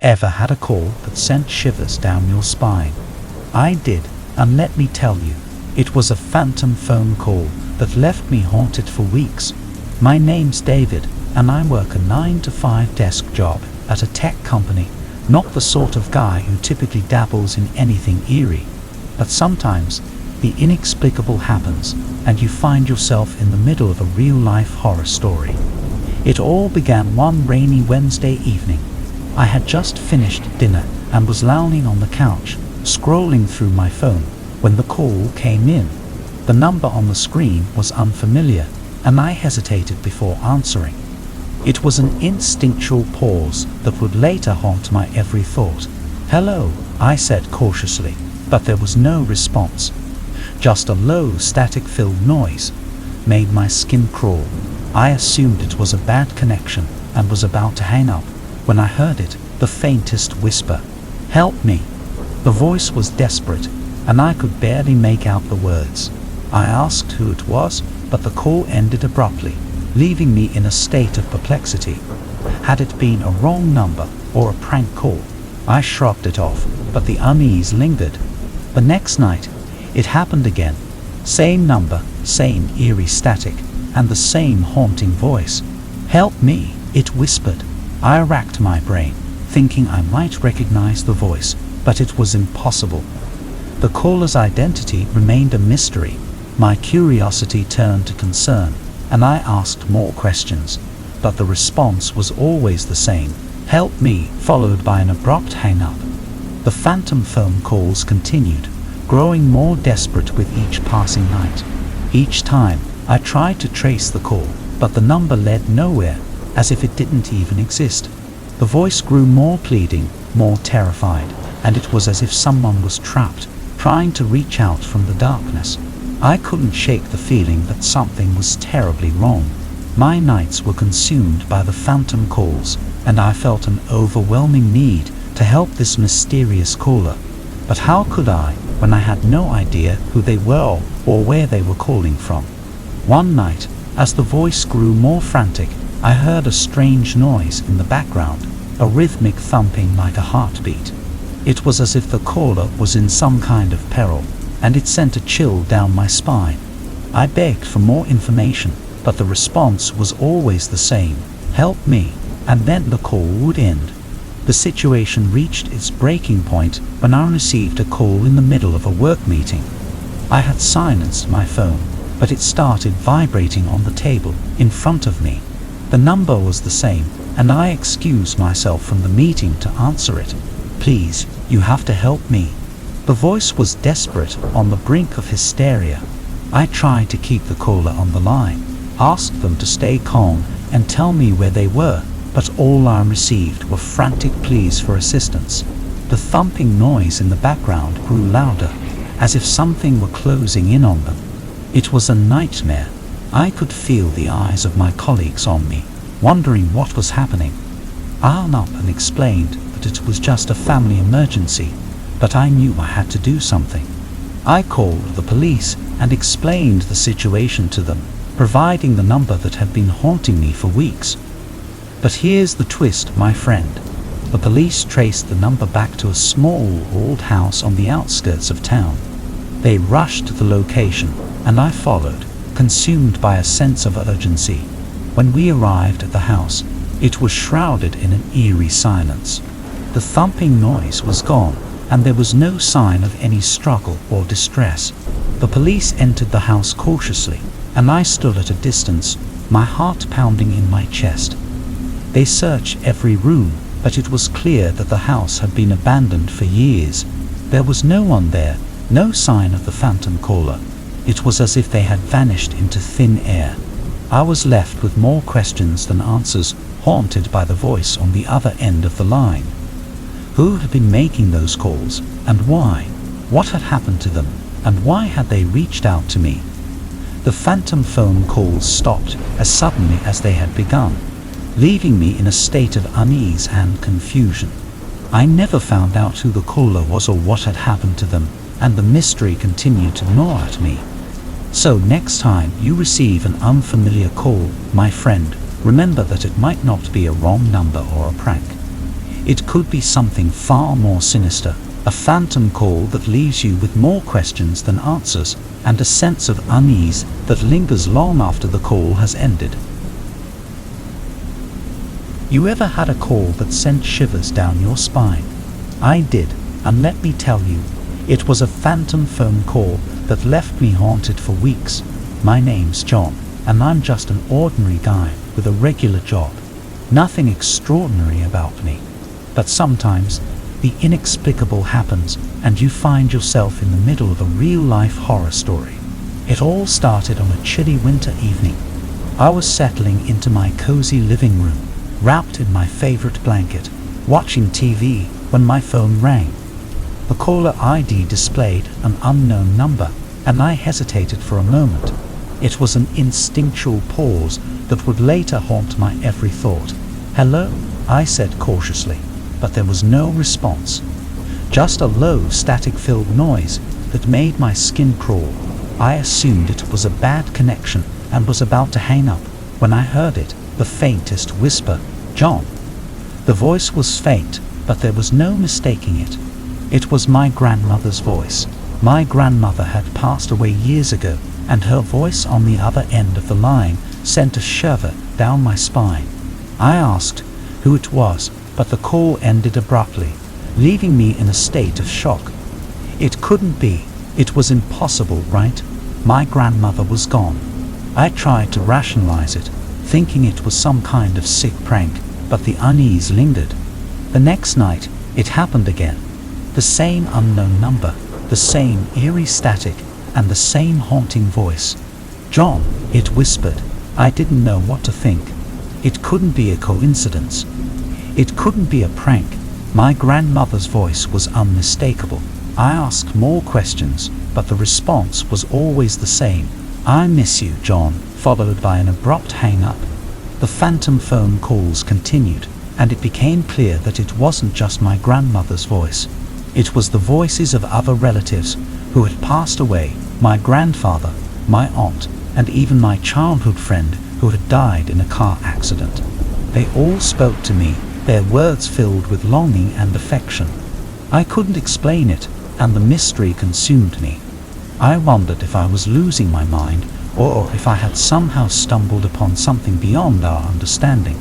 Ever had a call that sent shivers down your spine? I did, and let me tell you, it was a phantom phone call that left me haunted for weeks. My name's David, and I work a 9-to-5 desk job at a tech company, not the sort of guy who typically dabbles in anything eerie. But sometimes, the inexplicable happens, and you find yourself in the middle of a real-life horror story. It all began one rainy Wednesday evening. I had just finished dinner and was lounging on the couch, scrolling through my phone, when the call came in. The number on the screen was unfamiliar, and I hesitated before answering. It was an instinctual pause that would later haunt my every thought. "Hello," I said cautiously, but there was no response. Just a low, static-filled noise made my skin crawl. I assumed it was a bad connection and was about to hang up when I heard it, the faintest whisper. "Help me." The voice was desperate, and I could barely make out the words. I asked who it was, but the call ended abruptly, leaving me in a state of perplexity. Had it been a wrong number or a prank call? I shrugged it off, but the unease lingered. The next night, it happened again. Same number, same eerie static, and the same haunting voice. "Help me," it whispered. I racked my brain, thinking I might recognize the voice, but it was impossible. The caller's identity remained a mystery. My curiosity turned to concern, and I asked more questions, but the response was always the same: "Help me," followed by an abrupt hang-up. The phantom phone calls continued, growing more desperate with each passing night. Each time, I tried to trace the call, but the number led nowhere, as if it didn't even exist. The voice grew more pleading, more terrified, and it was as if someone was trapped, trying to reach out from the darkness. I couldn't shake the feeling that something was terribly wrong. My nights were consumed by the phantom calls, and I felt an overwhelming need to help this mysterious caller. But how could I, when I had no idea who they were or where they were calling from? One night, as the voice grew more frantic, I heard a strange noise in the background, a rhythmic thumping like a heartbeat. It was as if the caller was in some kind of peril, and it sent a chill down my spine. I begged for more information, but the response was always the same: "Help me," and then the call would end. The situation reached its breaking point when I received a call in the middle of a work meeting. I had silenced my phone, but it started vibrating on the table in front of me. The number was the same, and I excused myself from the meeting to answer it. "Please, you have to help me." The voice was desperate, on the brink of hysteria. I tried to keep the caller on the line, asked them to stay calm and tell me where they were, but all I received were frantic pleas for assistance. The thumping noise in the background grew louder, as if something were closing in on them. It was a nightmare. I could feel the eyes of my colleagues on me, wondering what was happening. I hung up and explained that it was just a family emergency, but I knew I had to do something. I called the police and explained the situation to them, providing the number that had been haunting me for weeks. But here's the twist, my friend. The police traced the number back to a small old house on the outskirts of town. They rushed to the location, and I followed, consumed by a sense of urgency. When we arrived at the house, it was shrouded in an eerie silence. The thumping noise was gone, and there was no sign of any struggle or distress. The police entered the house cautiously, and I stood at a distance, my heart pounding in my chest. They searched every room, but it was clear that the house had been abandoned for years. There was no one there, no sign of the phantom caller. It was as if they had vanished into thin air. I was left with more questions than answers, haunted by the voice on the other end of the line. Who had been making those calls, and why? What had happened to them, and why had they reached out to me? The phantom phone calls stopped as suddenly as they had begun, leaving me in a state of unease and confusion. I never found out who the caller was or what had happened to them, and the mystery continued to gnaw at me. So next time you receive an unfamiliar call, my friend, remember that it might not be a wrong number or a prank. It could be something far more sinister, a phantom call that leaves you with more questions than answers, and a sense of unease that lingers long after the call has ended. You ever had a call that sent shivers down your spine? I did, and let me tell you, it was a phantom phone call that left me haunted for weeks. My name's John, and I'm just an ordinary guy with a regular job. Nothing extraordinary about me. But sometimes, the inexplicable happens, and you find yourself in the middle of a real-life horror story. It all started on a chilly winter evening. I was settling into my cozy living room, wrapped in my favorite blanket, watching TV when my phone rang. The caller ID displayed an unknown number, and I hesitated for a moment. It was an instinctual pause that would later haunt my every thought. "Hello?" I said cautiously, but there was no response. Just a low, static-filled noise that made my skin crawl. I assumed it was a bad connection and was about to hang up when I heard it, the faintest whisper, "John." The voice was faint, but there was no mistaking it. It was my grandmother's voice. My grandmother had passed away years ago, and her voice on the other end of the line sent a shiver down my spine. I asked who it was, but the call ended abruptly, leaving me in a state of shock. It couldn't be. It was impossible, right? My grandmother was gone. I tried to rationalize it, thinking it was some kind of sick prank, but the unease lingered. The next night, it happened again. The same unknown number, the same eerie static, and the same haunting voice. "John," it whispered. I didn't know what to think. It couldn't be a coincidence. It couldn't be a prank. My grandmother's voice was unmistakable. I asked more questions, but the response was always the same. "I miss you, John," followed by an abrupt hang-up. The phantom phone calls continued, and it became clear that it wasn't just my grandmother's voice. It was the voices of other relatives who had passed away, my grandfather, my aunt, and even my childhood friend who had died in a car accident. They all spoke to me, their words filled with longing and affection. I couldn't explain it, and the mystery consumed me. I wondered if I was losing my mind, or if I had somehow stumbled upon something beyond our understanding.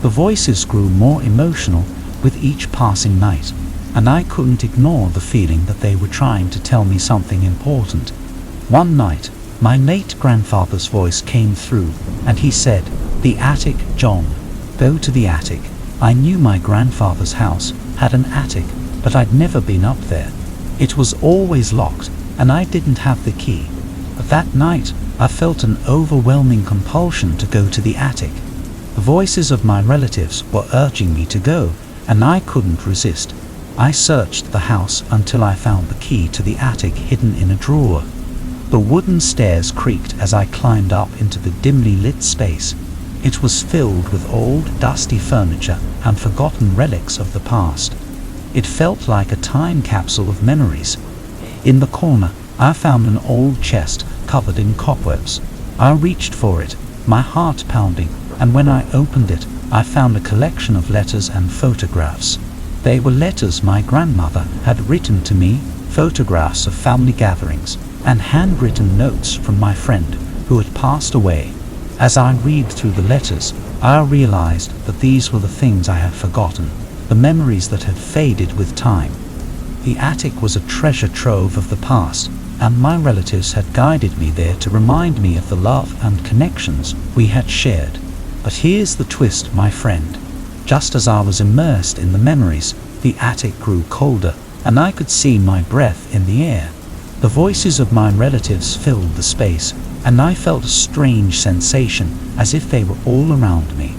The voices grew more emotional with each passing night, and I couldn't ignore the feeling that they were trying to tell me something important. One night, my late grandfather's voice came through, and he said, "The attic, John. Go to the attic." I knew my grandfather's house had an attic, but I'd never been up there. It was always locked, and I didn't have the key. But that night, I felt an overwhelming compulsion to go to the attic. The voices of my relatives were urging me to go, and I couldn't resist. I searched the house until I found the key to the attic hidden in a drawer. The wooden stairs creaked as I climbed up into the dimly lit space. It was filled with old, dusty furniture and forgotten relics of the past. It felt like a time capsule of memories. In the corner, I found an old chest covered in cobwebs. I reached for it, my heart pounding, and when I opened it, I found a collection of letters and photographs. They were letters my grandmother had written to me, photographs of family gatherings, and handwritten notes from my friend who had passed away. As I read through the letters, I realized that these were the things I had forgotten, the memories that had faded with time. The attic was a treasure trove of the past, and my relatives had guided me there to remind me of the love and connections we had shared. But here's the twist, my friend. Just as I was immersed in the memories, the attic grew colder, and I could see my breath in the air. The voices of my relatives filled the space, and I felt a strange sensation as if they were all around me.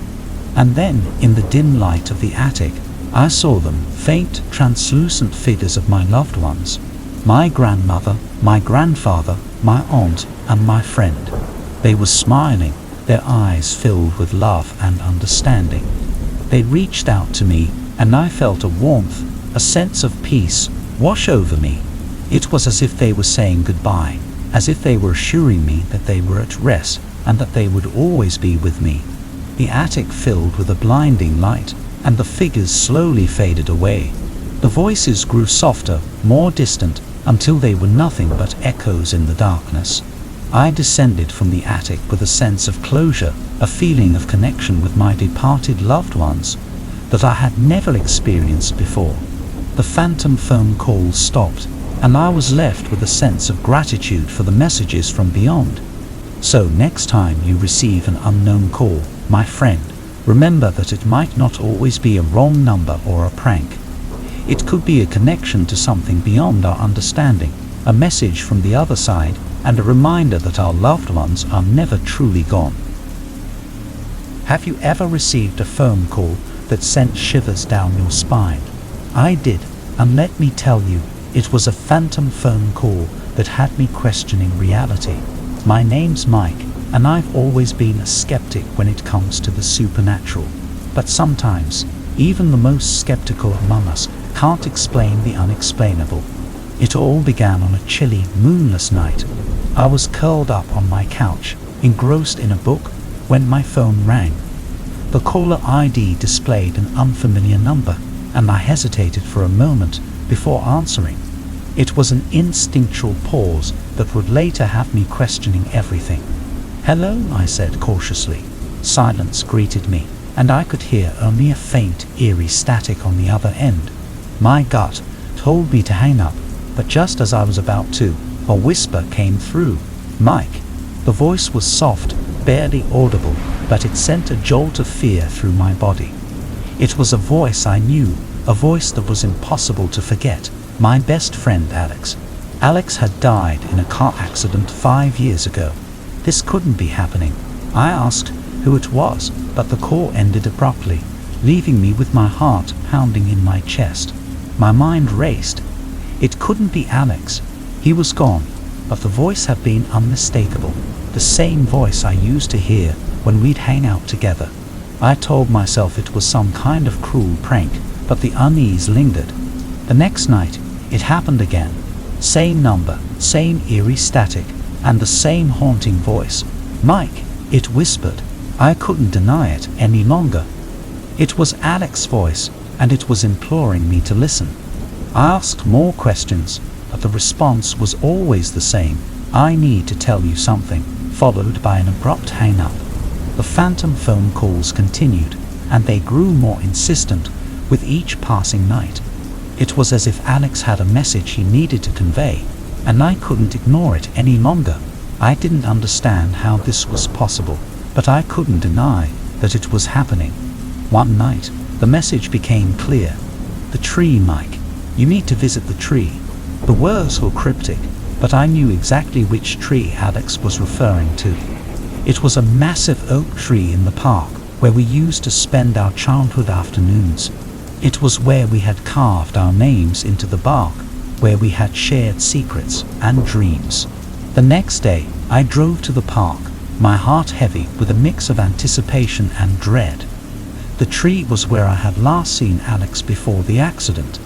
And then, in the dim light of the attic, I saw them, faint, translucent figures of my loved ones. My grandmother, my grandfather, my aunt, and my friend. They were smiling, their eyes filled with love and understanding. They reached out to me, and I felt a warmth, a sense of peace, wash over me. It was as if they were saying goodbye, as if they were assuring me that they were at rest and that they would always be with me. The attic filled with a blinding light, and the figures slowly faded away. The voices grew softer, more distant, until they were nothing but echoes in the darkness. I descended from the attic with a sense of closure, a feeling of connection with my departed loved ones that I had never experienced before. The phantom phone calls stopped, and I was left with a sense of gratitude for the messages from beyond. So next time you receive an unknown call, my friend, remember that it might not always be a wrong number or a prank. It could be a connection to something beyond our understanding, a message from the other side, and a reminder that our loved ones are never truly gone. Have you ever received a phone call that sent shivers down your spine? I did, and let me tell you, it was a phantom phone call that had me questioning reality. My name's Mike, and I've always been a skeptic when it comes to the supernatural. But sometimes, even the most skeptical among us can't explain the unexplainable. It all began on a chilly, moonless night. I was curled up on my couch, engrossed in a book, when my phone rang. The caller ID displayed an unfamiliar number, and I hesitated for a moment before answering. It was an instinctual pause that would later have me questioning everything. "Hello," I said cautiously. Silence greeted me, and I could hear only a faint, eerie static on the other end. My gut told me to hang up, but just as I was about to, a whisper came through. "Mike." The voice was soft, barely audible, but it sent a jolt of fear through my body. It was a voice I knew, a voice that was impossible to forget. My best friend Alex. Alex had died in a car accident 5 years ago. This couldn't be happening. I asked who it was, but the call ended abruptly, leaving me with my heart pounding in my chest. My mind raced. It couldn't be Alex. He was gone, but the voice had been unmistakable. The same voice I used to hear when we'd hang out together. I told myself it was some kind of cruel prank, but the unease lingered. The next night, it happened again. Same number, same eerie static, and the same haunting voice. "Mike," it whispered. I couldn't deny it any longer. It was Alex's voice, and it was imploring me to listen. I asked more questions, but the response was always the same. "I need to tell you something," followed by an abrupt hang-up. The phantom phone calls continued, and they grew more insistent with each passing night. It was as if Alex had a message he needed to convey, and I couldn't ignore it any longer. I didn't understand how this was possible, but I couldn't deny that it was happening. One night, the message became clear. "The tree, Mike. You need to visit the tree." The words were cryptic, but I knew exactly which tree Alex was referring to. It was a massive oak tree in the park where we used to spend our childhood afternoons. It was where we had carved our names into the bark, where we had shared secrets and dreams. The next day, I drove to the park, my heart heavy with a mix of anticipation and dread. The tree was where I had last seen Alex before the accident.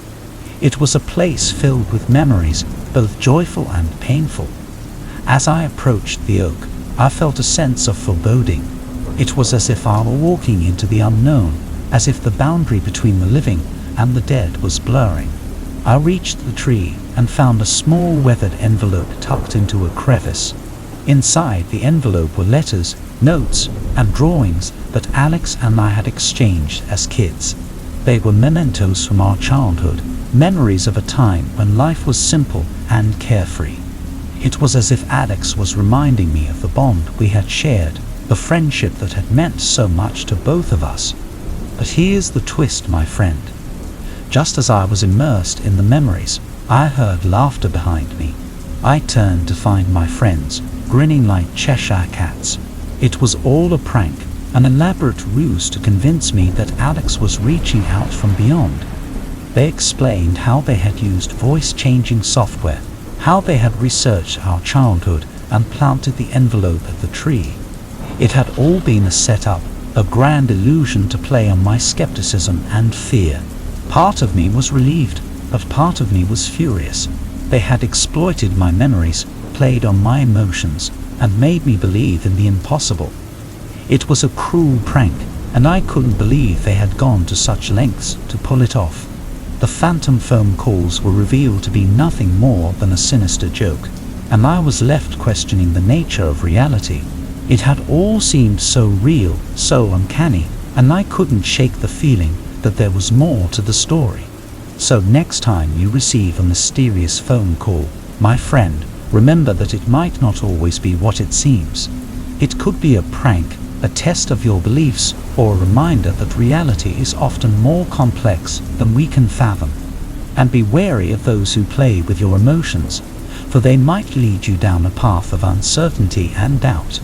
It was a place filled with memories, both joyful and painful. As I approached the oak, I felt a sense of foreboding. It was as if I were walking into the unknown, as if the boundary between the living and the dead was blurring. I reached the tree and found a small weathered envelope tucked into a crevice. Inside the envelope were letters, notes, and drawings that Alex and I had exchanged as kids. They were mementos from our childhood, memories of a time when life was simple and carefree. It was as if Alex was reminding me of the bond we had shared, the friendship that had meant so much to both of us. But here's the twist, my friend. Just as I was immersed in the memories, I heard laughter behind me. I turned to find my friends, grinning like Cheshire cats. It was all a prank, an elaborate ruse to convince me that Alex was reaching out from beyond. They explained how they had used voice-changing software, how they had researched our childhood and planted the envelope at the tree. It had all been a setup, a grand illusion to play on my skepticism and fear. Part of me was relieved, but part of me was furious. They had exploited my memories, played on my emotions, and made me believe in the impossible. It was a cruel prank, and I couldn't believe they had gone to such lengths to pull it off. The phantom phone calls were revealed to be nothing more than a sinister joke, and I was left questioning the nature of reality. It had all seemed so real, so uncanny, and I couldn't shake the feeling that there was more to the story. So next time you receive a mysterious phone call, my friend, remember that it might not always be what it seems. It could be a prank, a test of your beliefs, or a reminder that reality is often more complex than we can fathom. And be wary of those who play with your emotions, for they might lead you down a path of uncertainty and doubt.